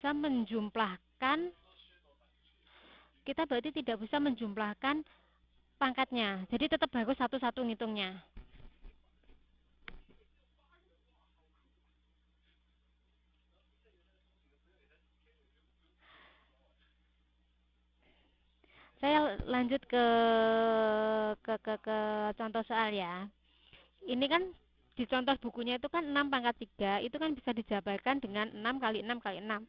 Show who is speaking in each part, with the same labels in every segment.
Speaker 1: bisa menjumlahkan, kita berarti tidak bisa menjumlahkan pangkatnya. Jadi tetap harus satu-satu ngitungnya. Saya lanjut ke contoh soal ya. Ini kan di contoh bukunya itu kan 6 pangkat 3 itu kan bisa dijabarkan dengan 6 kali 6 kali 6.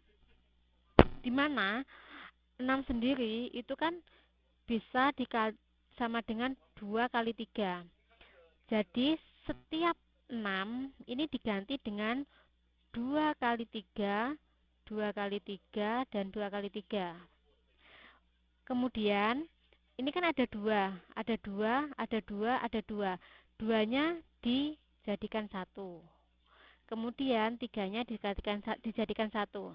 Speaker 1: Di mana 6 sendiri itu kan bisa dikali sama dengan 2 kali 3. Jadi setiap 6 ini diganti dengan 2 kali 3, 2 kali 3, dan 2 kali 3. Kemudian ini kan ada 2, ada 2, ada 2, ada 2. Duanya dijadikan 1. Kemudian 3-nya dijadikan 1.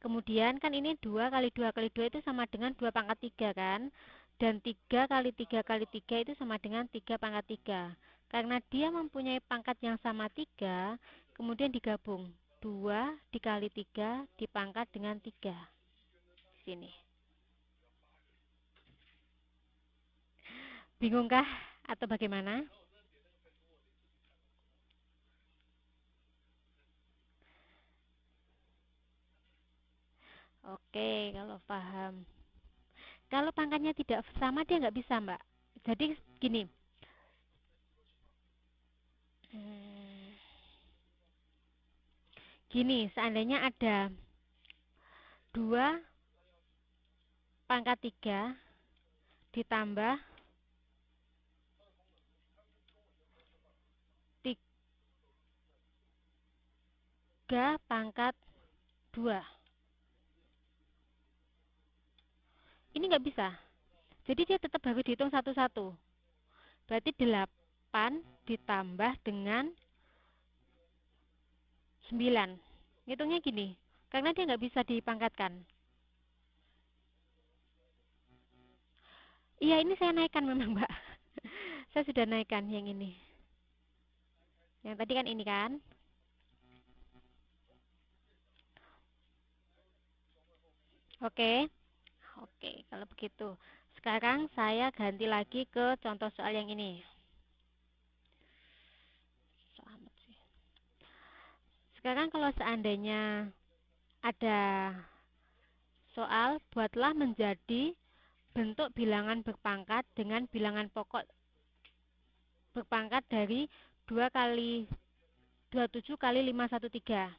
Speaker 1: Kemudian kan ini 2 kali 2 kali 2 itu sama dengan 2 pangkat 3 kan? Dan 3 kali 3 kali 3 itu sama dengan 3 pangkat 3. Karena dia mempunyai pangkat yang sama 3, kemudian digabung. 2 dikali 3 dipangkat dengan 3. Sini. Bingungkah atau bagaimana? Oke, kalau paham. Kalau pangkatnya tidak sama dia nggak bisa, Mbak. Jadi gini. Hmm, Gini, seandainya ada 2 pangkat 3 ditambah 3 pangkat 2. Ini nggak bisa. Jadi dia tetap harus dihitung satu-satu. Berarti 8 ditambah dengan 9. Ngitungnya gini. Karena dia nggak bisa dipangkatkan. Iya, ini saya naikkan memang, Mbak. Saya sudah naikkan yang ini. Yang tadi kan ini kan. Oke. Oke, kalau begitu. Sekarang saya ganti lagi ke contoh soal yang ini. Selamat sih. Sekarang kalau seandainya ada soal, buatlah menjadi bentuk bilangan berpangkat dengan bilangan pokok berpangkat dari 2 kali 27 kali 513.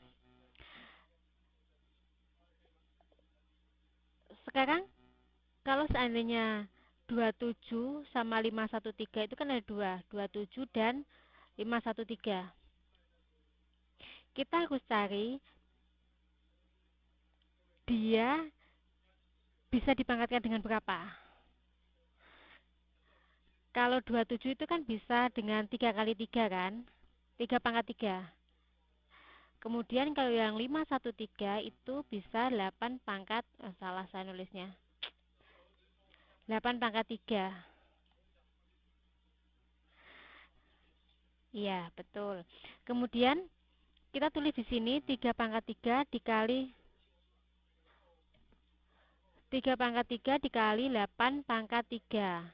Speaker 1: Sekarang kalau seandainya 27 sama 513 itu kan ada 2, 27 dan 513. Kita harus cari dia bisa dipangkatkan dengan berapa. Kalau 27 itu kan bisa dengan 3 kali 3 kan, 3 pangkat 3. Kemudian kalau yang 513 itu bisa 8 pangkat, salah saya nulisnya, 8 pangkat 3. Iya, betul. Kemudian kita tulis di sini 3 pangkat 3 dikali 3 pangkat 3 dikali 8 pangkat 3.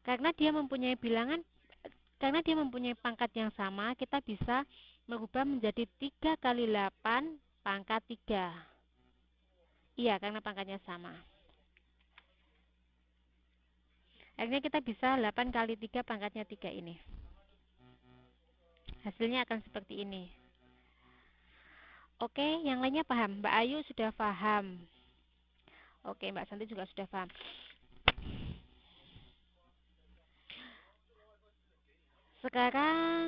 Speaker 1: Karena dia mempunyai bilangan, karena dia mempunyai pangkat yang sama, kita bisa merubah menjadi 3 kali 8 pangkat 3. Iya, karena pangkatnya sama. Akhirnya kita bisa 8 kali 3 pangkatnya 3 ini. Hasilnya akan seperti ini. Oke, yang lainnya paham? Mbak Ayu sudah paham. Oke, Mbak Santi juga sudah paham. Sekarang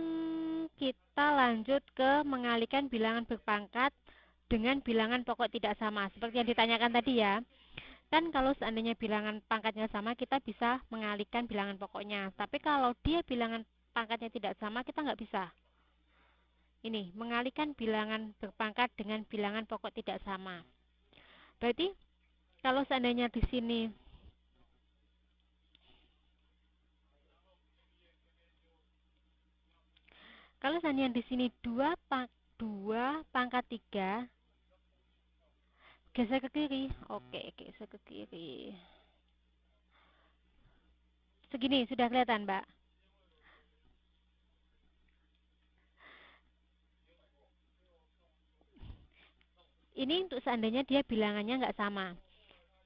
Speaker 1: kita lanjut ke mengalihkan bilangan berpangkat dengan bilangan pokok tidak sama. Seperti yang ditanyakan tadi ya. Kan kalau seandainya bilangan pangkatnya sama, kita bisa mengalihkan bilangan pokoknya. Tapi kalau dia bilangan pangkatnya tidak sama, kita nggak bisa. Ini, mengalihkan bilangan berpangkat dengan bilangan pokok tidak sama. Berarti kalau seandainya di sini Kalau seandainya di sini 2 pangkat 3, geser ke kiri. Oke, geser ke kiri. Segini sudah kelihatan, Mbak. Ini untuk seandainya dia bilangannya nggak sama.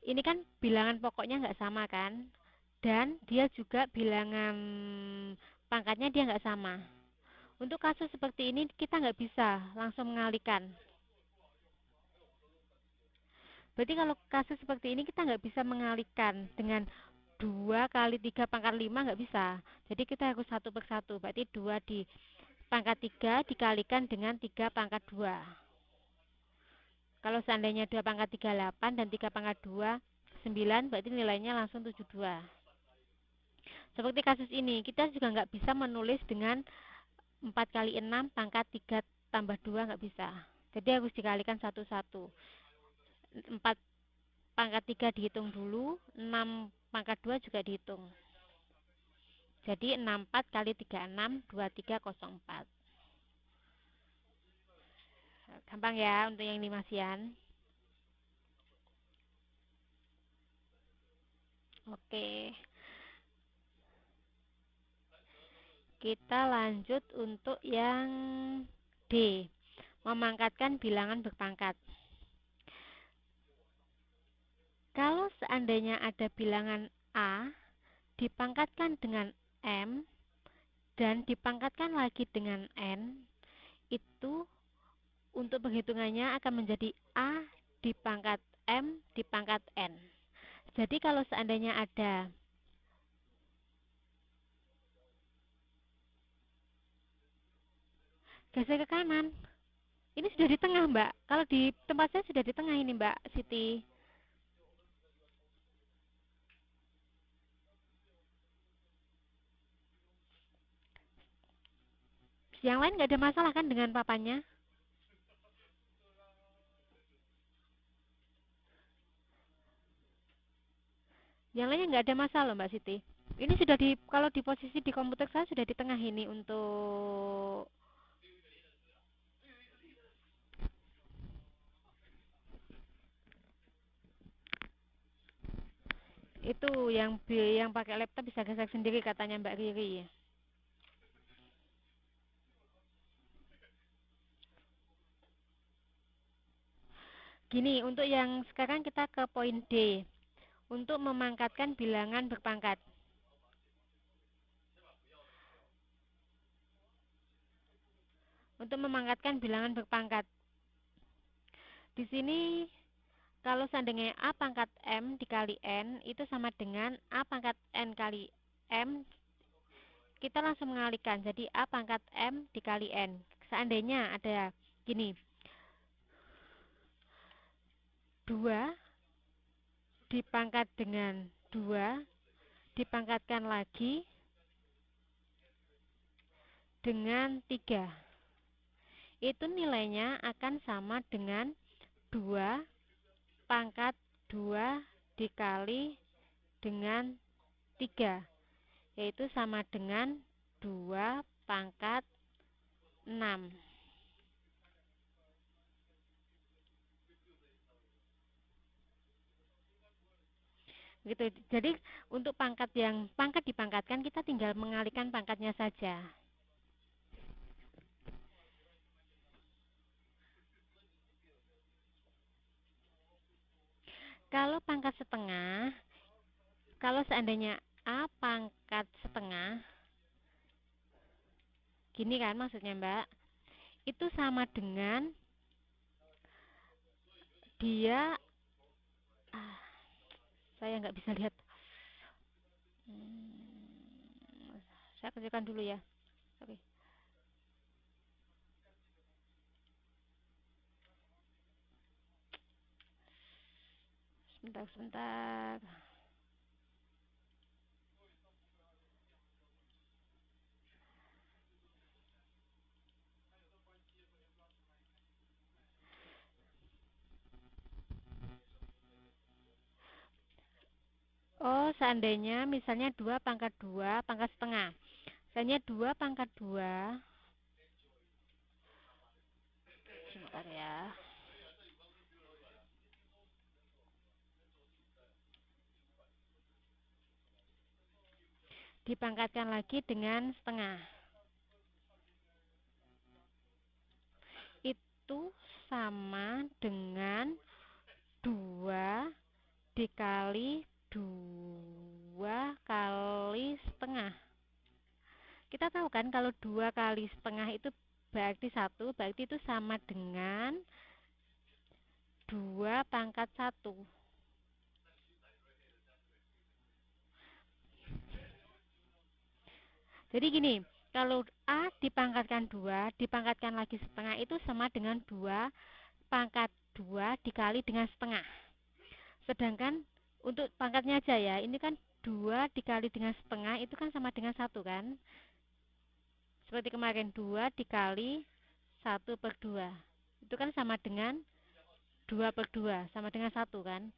Speaker 1: Ini kan bilangan pokoknya nggak sama kan? Dan dia juga bilangan pangkatnya dia nggak sama. Untuk kasus seperti ini kita nggak bisa langsung mengalihkan. Berarti kalau kasus seperti ini kita nggak bisa mengalihkan dengan 2 kali 3 pangkat 5 nggak bisa. Jadi kita harus satu per satu. Berarti 2 di pangkat 3 dikalikan dengan 3 pangkat 2. Kalau seandainya 2 pangkat 3 8 dan 3 pangkat 2 9, berarti nilainya langsung 72. Seperti kasus ini, kita juga nggak bisa menulis dengan 4 kali 6 pangkat 3 tambah 2, nggak bisa. Jadi harus dikalikan satu-satu. 4 pangkat 3 dihitung dulu, 6 pangkat 2 juga dihitung. Jadi 64 kali 36, 2304. Gampang ya untuk yang limasian. Oke, kita lanjut untuk yang D, memangkatkan bilangan berpangkat. Kalau seandainya ada bilangan A dipangkatkan dengan M dan dipangkatkan lagi dengan N, itu untuk perhitungannya akan menjadi A dipangkat M dipangkat N. Jadi kalau seandainya ada geser ke kanan, ini sudah di tengah, Mbak. Kalau di tempat saya sudah di tengah ini, Mbak Siti. Yang lain nggak ada masalah kan dengan papannya? Yang lainnya nggak ada masalah loh, Mbak Siti. Ini sudah di, kalau di posisi di komputer saya sudah di tengah ini untuk itu yang pakai laptop bisa geser sendiri katanya Mbak Riri. Gini, untuk yang sekarang kita ke poin D, untuk memangkatkan bilangan berpangkat. Untuk memangkatkan bilangan berpangkat. Di sini kalau seandainya A pangkat M dikali N itu sama dengan A pangkat N kali M, kita langsung mengalihkan. Jadi A pangkat M dikali N. Seandainya ada gini, 2 dipangkat dengan 2 dipangkatkan lagi dengan 3. Itu nilainya akan sama dengan 2 pangkat 2 dikali dengan 3, yaitu sama dengan 2 pangkat 6. Gitu. Jadi untuk pangkat yang pangkat dipangkatkan kita tinggal mengalihkan pangkatnya saja. Kalau pangkat setengah, kalau seandainya A pangkat setengah, gini kan maksudnya Mbak, itu sama dengan dia, ah, saya nggak bisa lihat. Saya kerjakan dulu ya. Sorry. Sebentar. Oh, seandainya misalnya 2 pangkat 2 pangkat setengah. Seandainya 2 pangkat 2 dipangkatkan lagi dengan setengah. Itu sama dengan 2 dikali 2 kali setengah. Kita tahu kan kalau 2 kali setengah itu berarti 1, berarti itu sama dengan 2 pangkat 1. Jadi gini, kalau A dipangkatkan 2, dipangkatkan lagi setengah itu sama dengan 2 pangkat 2 dikali dengan setengah. Sedangkan untuk pangkatnya aja ya, ini kan 2 dikali dengan setengah itu kan sama dengan 1 kan. Seperti kemarin 2 dikali 1/2. Itu kan sama dengan 2/2, sama dengan 1 kan.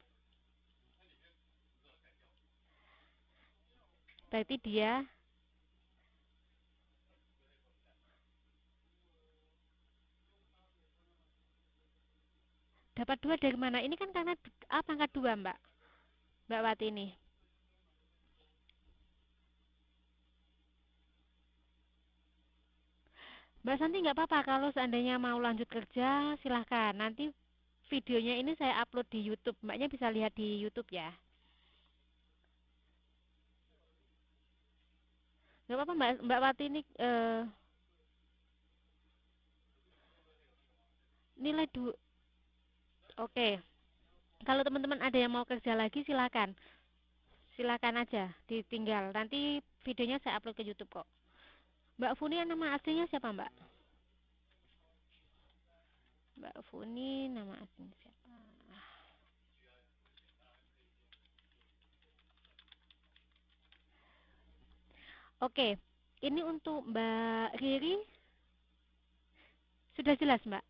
Speaker 1: Berarti dia dapat 2 dari mana? Ini kan karena A pangkat 2, Mbak Wati ini. Mbak Santi nggak apa-apa kalau seandainya mau lanjut kerja, silahkan. Nanti videonya ini saya upload di YouTube. Mbaknya bisa lihat di YouTube ya. Nggak apa-apa Mbak Wati ini nilai Oke. Kalau teman-teman ada yang mau kerja lagi silakan. Silakan aja ditinggal. Nanti videonya saya upload ke YouTube kok. Mbak Funi nama aslinya siapa, Mbak? Mbak Funi nama aslinya siapa? Oke. Ini untuk Mbak Riri sudah jelas, Mbak?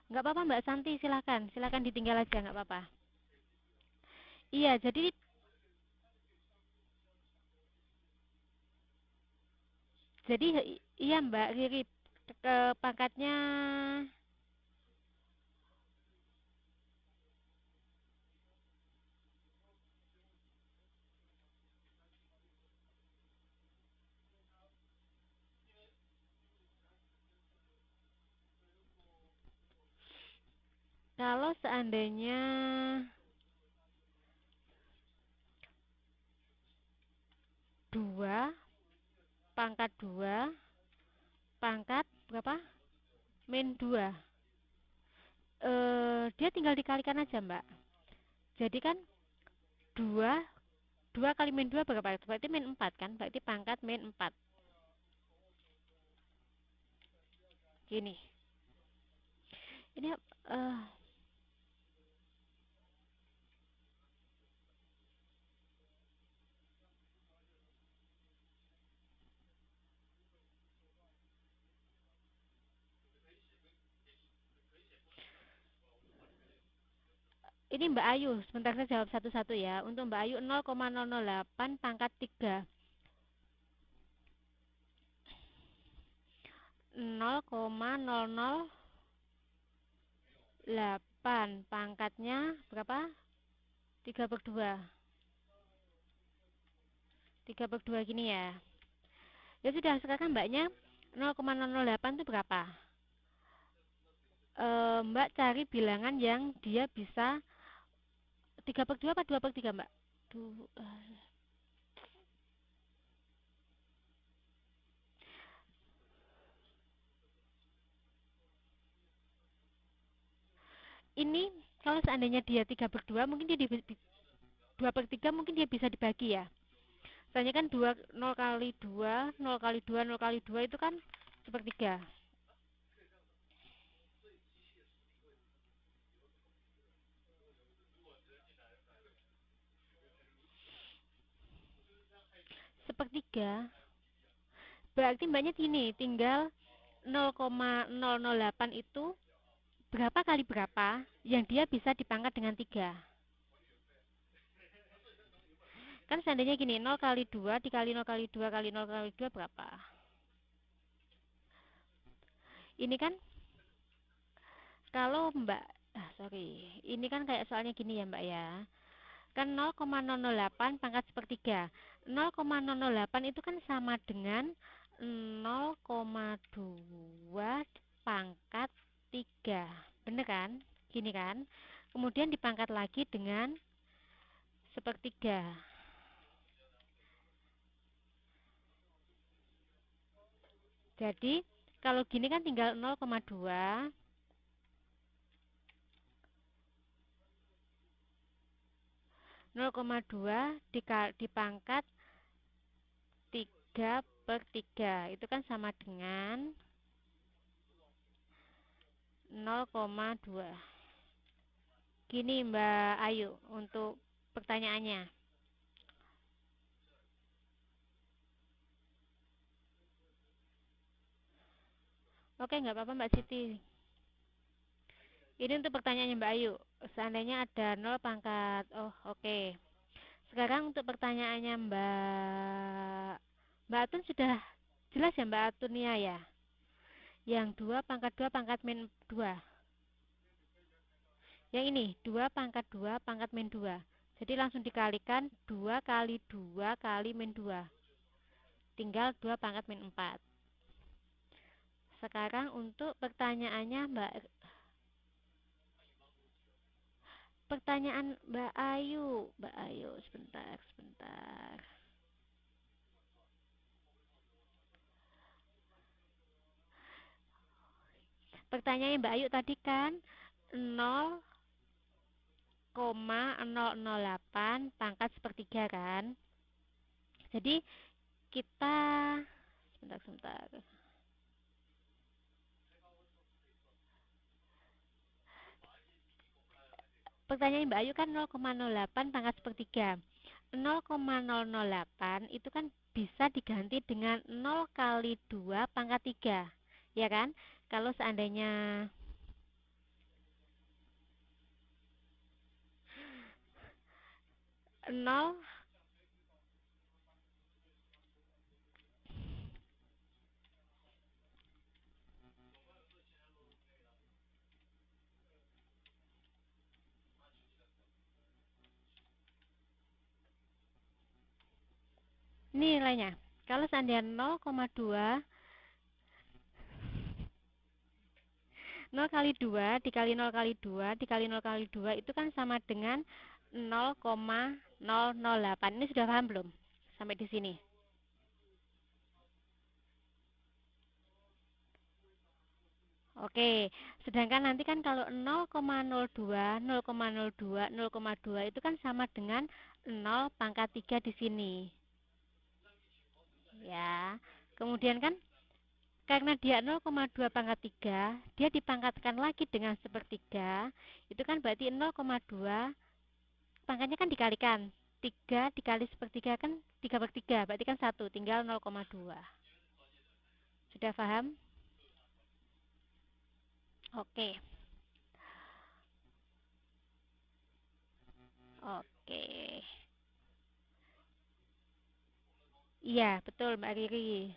Speaker 1: Nggak apa-apa Mbak Santi, silakan. Silakan ditinggal aja, nggak apa-apa. Iya, jadi iya Mbak Riri ke pangkatnya kalau seandainya 2 pangkat 2 pangkat berapa? Min 2. Dia tinggal dikalikan aja, Mbak. Jadi kan 2 2 kali min 2 berapa? Berarti min 4 kan? Berarti pangkat min 4. Gini. Ini ini Mbak Ayu, sebentar saya jawab satu-satu ya. Untuk Mbak Ayu 0,008 pangkat 3. 0,008 pangkatnya berapa? 3/2. 3/2 gini ya. Ya sudah, sekarang Mbaknya 0,008 itu berapa? Mbak cari bilangan yang dia bisa 3/2 apa 2/3, Mbak? Ini kalau seandainya dia 3/2 mungkin dia 2/3 mungkin dia bisa dibagi ya. Soalnya kan 0 kali 2, 0 kali 2, 0 kali 2 itu kan 1/3. Sepertiga. Berarti mbaknya gini, tinggal 0,008 itu berapa kali berapa yang dia bisa dipangkat dengan 3. Kan seandainya gini, 0 kali 2 dikali 0 kali 2 kali 0 kali 2 berapa? Ini kan Kalau Mbak, sorry, ini kan kayak soalnya gini ya Mbak ya. Kan 0,008 pangkat sepertiga. 0,008 itu kan sama dengan 0,2 pangkat 3. Bener kan? Gini kan? Kemudian dipangkat lagi dengan sepertiga. Jadi kalau gini kan tinggal 0,2 dipangkat 3/3 itu kan sama dengan 0,2. Gini Mbak Ayu untuk pertanyaannya. Oke, nggak apa-apa Mbak Siti. Ini untuk pertanyaannya Mbak Ayu. Seandainya ada 0 pangkat. Oh, oke. Sekarang untuk pertanyaannya Mbak Atun sudah jelas ya Mbak Atunia ya? Yang 2 pangkat 2 pangkat min 2. Yang ini 2 pangkat 2 pangkat min 2. Jadi langsung dikalikan 2 kali 2 kali min 2. Tinggal 2 pangkat min 4. Sekarang untuk pertanyaannya pertanyaan Mbak Ayu. Mbak Ayu, sebentar, sebentar. Pertanyaannya Mbak Ayu tadi kan 0,008 pangkat sepertiga kan? Jadi kita sebentar, sebentar. Pertanyaan Mbak Ayu kan 0,08 pangkat sepertiga. 0,008 itu kan bisa diganti dengan 0 kali 2 pangkat 3. Ya kan? Kalau seandainya 0, ini nilainya. Kalau seandainya 0,2, 0 kali 2 dikali 0 kali 2 dikali 0 kali 2 itu kan sama dengan 0,008. Ini sudah paham belum? Sampai di sini. Oke, sedangkan nanti kan kalau 0,02, 0,02, 0,2 itu kan sama dengan 0 pangkat 3 di sini. Ya. Kemudian kan karena dia 0,2 pangkat 3, dia dipangkatkan lagi dengan sepertiga. Itu kan berarti 0,2 pangkatnya kan dikalikan. 3 dikali sepertiga kan 3/3, berarti kan 1, tinggal 0,2. Sudah paham? Oke. Oke. Iya, betul Mbak Riri.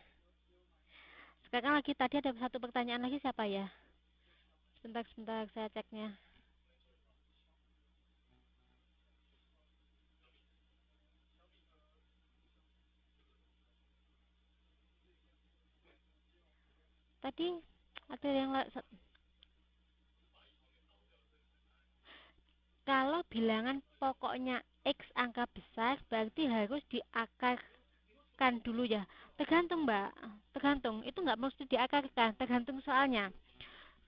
Speaker 1: Sekarang lagi tadi ada satu pertanyaan lagi siapa ya? Sebentar, sebentar saya ceknya. Tadi ada yang kalau bilangan pokoknya X angka besar berarti harus diakarkan dulu ya. Tergantung Mbak, tergantung. Itu nggak mesti diakarkan, tergantung soalnya.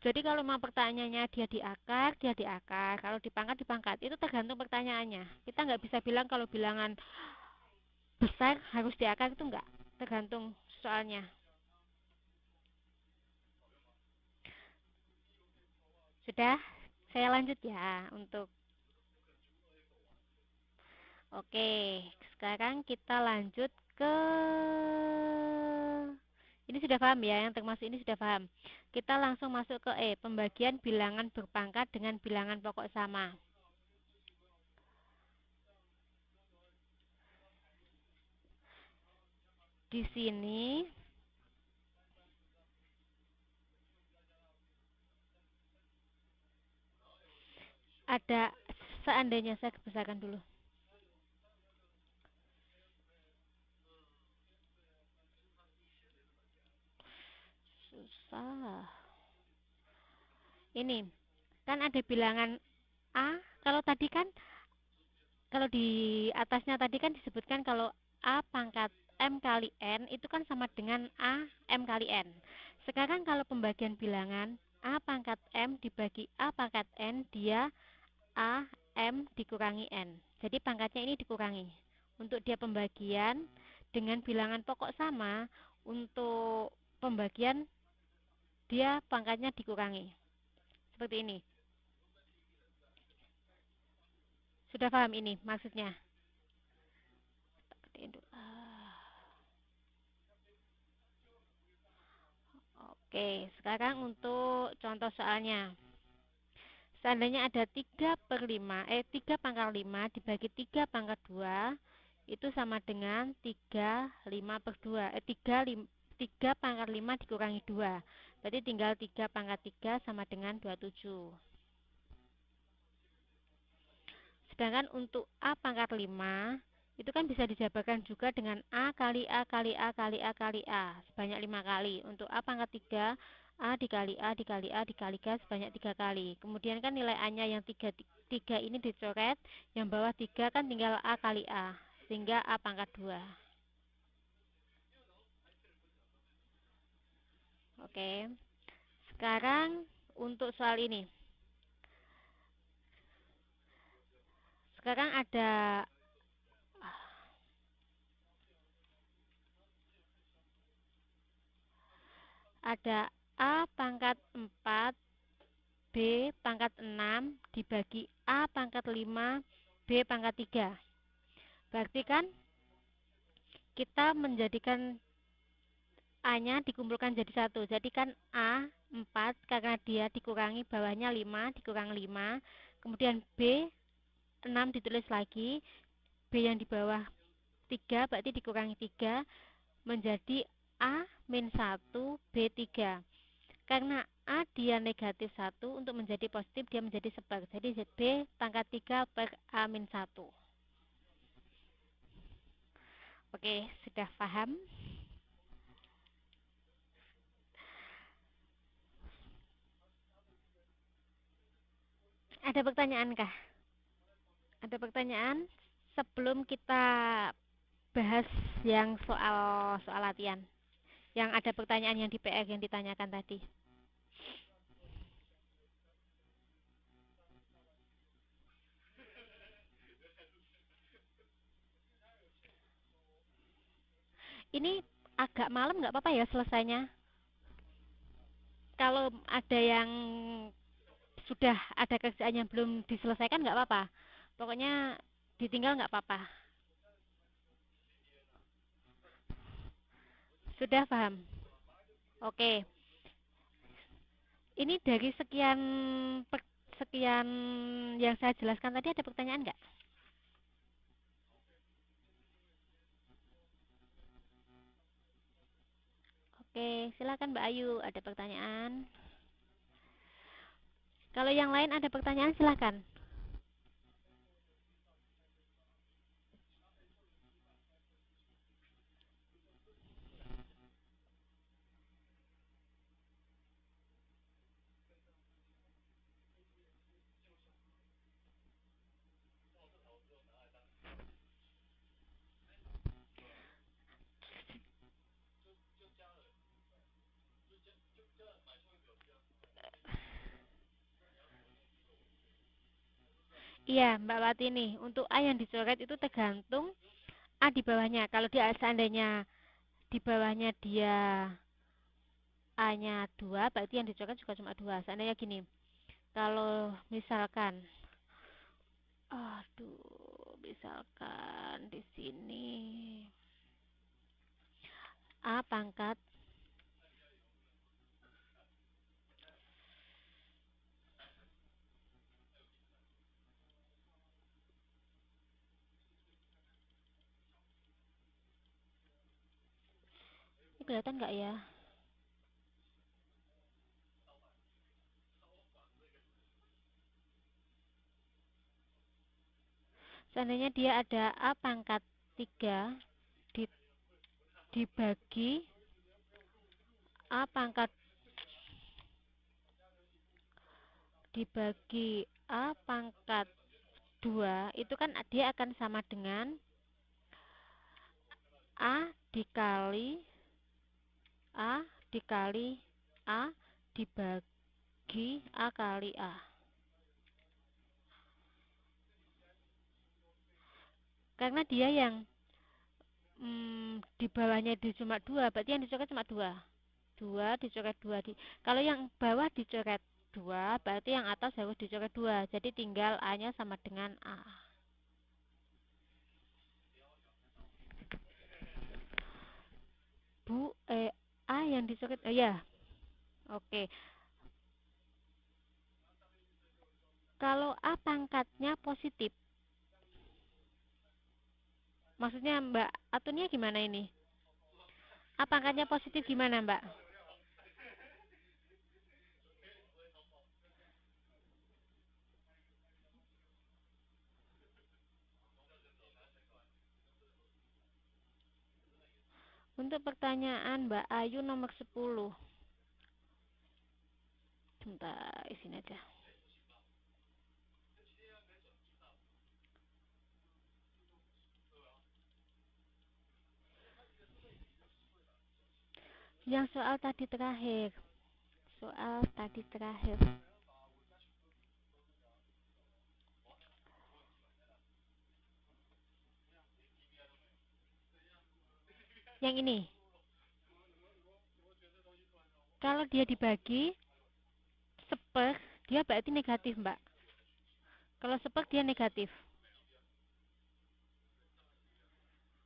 Speaker 1: Jadi kalau mau pertanyaannya dia diakar, dia diakar. Kalau dipangkat, dipangkat. Itu tergantung pertanyaannya. Kita nggak bisa bilang kalau bilangan besar harus diakar, itu nggak. Tergantung soalnya. Sudah, saya lanjut ya untuk oke. Sekarang kita lanjut ke ini sudah paham ya, yang termasuk ini sudah paham. Kita langsung masuk ke pembagian bilangan berpangkat dengan bilangan pokok sama. Di sini ada seandainya, saya besarkan dulu. Susah. Ini kan ada bilangan A. Kalau tadi kan, kalau di atasnya tadi kan disebutkan kalau A pangkat M kali N itu kan sama dengan A M kali N. Sekarang kalau pembagian bilangan, A pangkat M dibagi A pangkat N, dia A M dikurangi N. Jadi pangkatnya ini dikurangi. Untuk dia pembagian dengan bilangan pokok sama, untuk pembagian dia pangkatnya dikurangi. Seperti ini. Sudah paham ini maksudnya? Oke, sekarang untuk contoh soalnya. Seandainya ada 3 pangkat 5 dibagi 3 pangkat 2, itu sama dengan 3 5 per 2. 3 pangkat 5 dikurangi 2. Berarti tinggal 3 pangkat 3 sama dengan 27. Sedangkan untuk A pangkat 5 itu kan bisa dijabarkan juga dengan A kali A kali A kali A kali A sebanyak 5 kali. Untuk A pangkat 3, A dikali A dikali A dikali K sebanyak 3 kali. Kemudian kan nilai A-nya yang 3 ini dicoret, yang bawah 3 kan tinggal A kali A, sehingga A pangkat 2. Oke, sekarang untuk soal ini. Sekarang ada A pangkat 4 B pangkat 6 dibagi A pangkat 5 B pangkat 3. Berarti kan kita menjadikan A-nya dikumpulkan jadi satu. Jadi kan A 4 karena dia dikurangi bawahnya 5 dikurang 5. Kemudian B 6 ditulis lagi. B yang di bawah 3 berarti dikurangi 3 menjadi A min 1 B 3. Karena A dia negatif 1, untuk menjadi positif dia menjadi sebar. Jadi B pangkat 3 per A min 1. Oke, sudah paham? Ada pertanyaan kah? Ada pertanyaan sebelum kita bahas yang soal latihan? Yang ada pertanyaan yang di PR yang ditanyakan tadi. Ini agak malam nggak apa-apa ya selesainya? Kalau ada yang sudah ada kerjaan yang belum diselesaikan nggak apa-apa. Pokoknya ditinggal nggak apa-apa. Sudah paham? Oke. Ini dari sekian yang saya jelaskan tadi ada pertanyaan nggak? Oke, silakan Mbak Ayu, ada pertanyaan. Kalau yang lain ada pertanyaan silakan. Iya, Mbak Wati nih, untuk A yang dicoret itu tergantung A di bawahnya. Kalau dia seandainya di bawahnya dia A-nya 2, berarti yang dicoret juga cuma 2. Seandainya gini, kalau misalkan, aduh, misalkan di sini A pangkat, ini kelihatan nggak ya? Seandainya dia ada A pangkat 3 dibagi A pangkat A pangkat 2, itu kan dia akan sama dengan A dikali A dikali A dibagi A kali A. Karena dia yang di bawahnya itu cuma 2, berarti yang dicoret cuma 2. 2 dicoret 2. Kalau yang bawah dicoret 2, berarti yang atas harus dicoret 2. Jadi tinggal A-nya sama dengan A. A yang dicoret, oh ya. Oke. Kalau A pangkatnya positif, maksudnya Mbak aturnya gimana ini? A pangkatnya positif gimana Mbak? Untuk pertanyaan Mbak Ayu nomor 10. Sebentar, isinya aja. Yang soal tadi terakhir. Soal tadi terakhir. Yang ini. Kalau dia dibagi seper, dia berarti negatif, Mbak. Kalau seper dia negatif.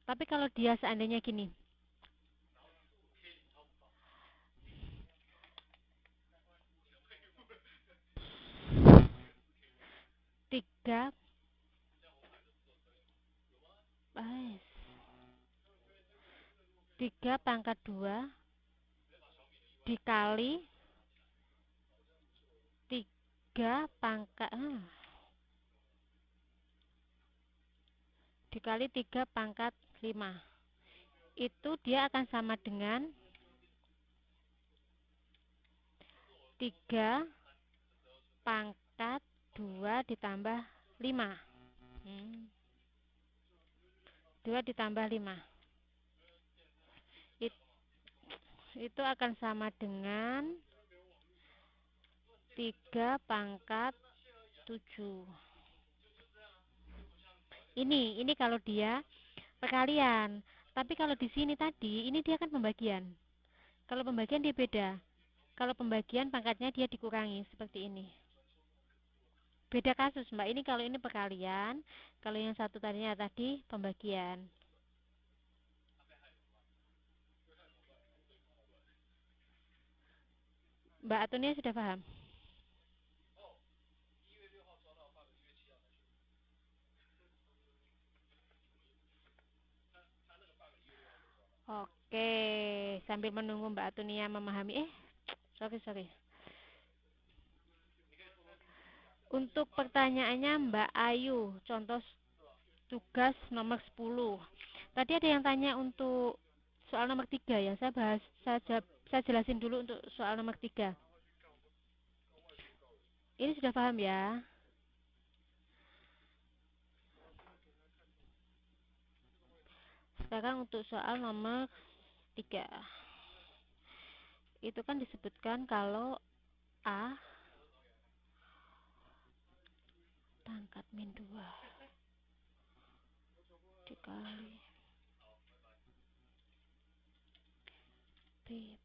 Speaker 1: Tapi kalau dia seandainya gini. 3 pangkat 2 dikali 3 pangkat dikali 3 pangkat 5. Itu dia akan sama dengan 3 pangkat 2 ditambah 5. 2 ditambah 5. Itu akan sama dengan 3 pangkat 7. Ini kalau dia perkalian. Tapi kalau di sini tadi, ini dia kan pembagian. Kalau pembagian dia beda. Kalau pembagian pangkatnya dia dikurangi seperti ini. Beda kasus, Mbak. Ini kalau ini perkalian, kalau yang satu tadinya tadi pembagian. Mbak Atunia sudah paham? Oke, sambil menunggu Mbak Atunia memahami. Sorry. Untuk pertanyaannya Mbak Ayu, contoh tugas nomor 10. Tadi ada yang tanya untuk soal nomor 3 ya. Saya jelasin dulu untuk soal nomor 3. Ini sudah paham ya? Sekarang untuk soal nomor 3. Itu kan disebutkan kalau A pangkat min 2 dikali B